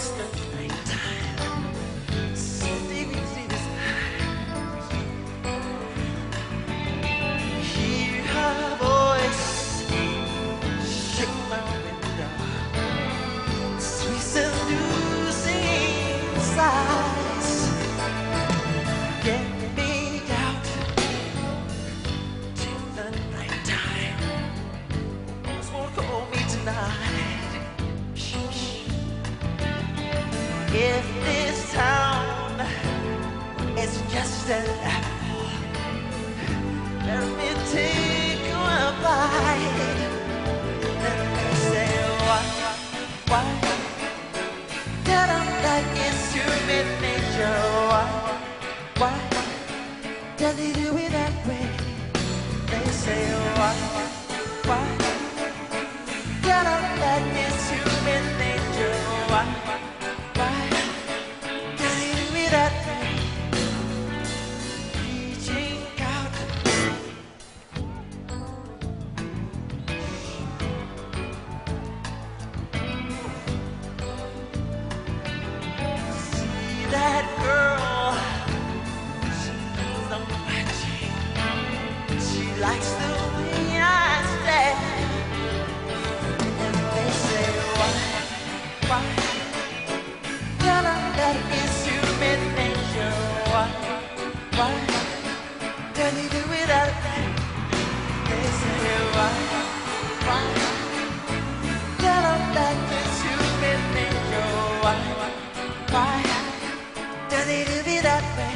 it's the nighttime. Sleepy hear her voice, shake my window, sweet seducing sighs, get me out till the nighttime. Almost won't call me tonight. If this town is just an apple, let me take a bite. Let me say why that I'm like it's human nature. Why does he do it that way? They say why that I'm like it's human nature. Why does he do it that way? Reaching out. See that girl, she's on my cheek. She likes the way I stare. And they say why tell them that it's human nature. Why does he do it that way? They say why tell them that it's human nature. Why does he do it that way?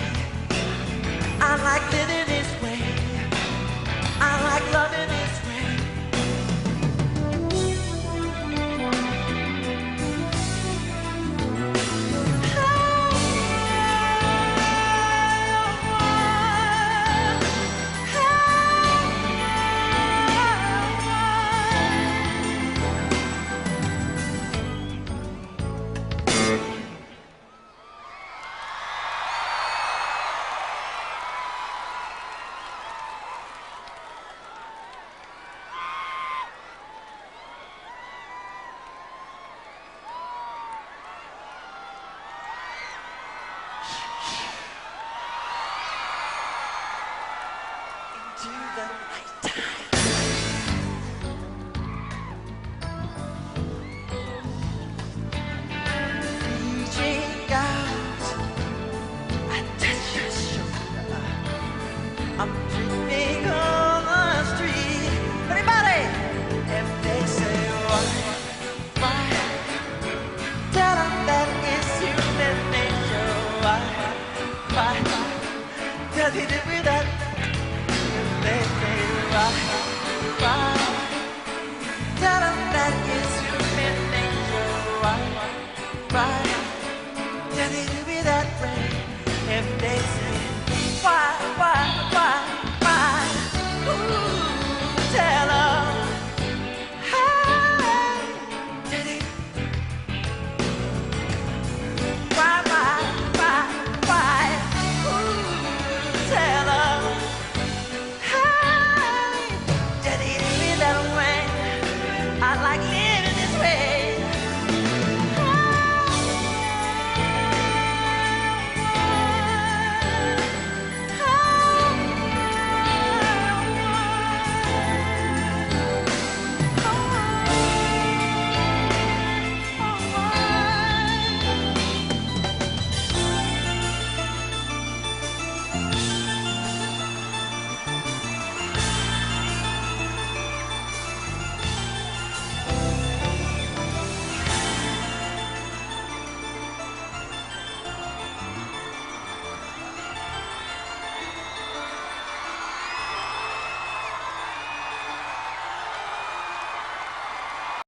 I like living this way. I like loving this way. To the nighttime. Reaching out, I touch your shoulder. I'm dreaming on the street. Anybody? If they say why tell them that it's human nature. Why does he do it that? They say why tell them that it's human nature. Why